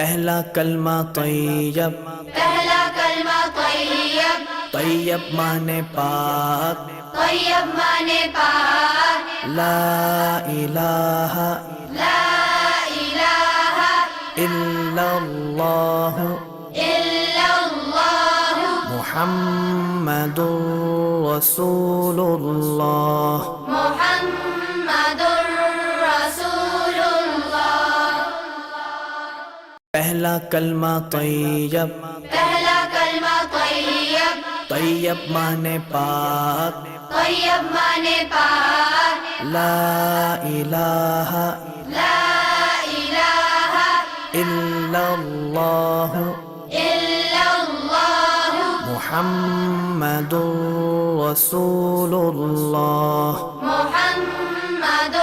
پہلا کلمہ طیب، پہلا کلمہ طیب، طیب مانے پاک، طیب مانے پاک، لا الہ لا الہ الا اللہ الا اللہ محمد رسول اللہ۔ محمد رسول اللہ۔ پہلا کلمہ طیب، پہلا کلمہ طیب، طیب مانے پاک، طیب مانے پاک، لا الہ لا الہ الا اللہ الا اللہ محمد رسول اللہ۔ محمد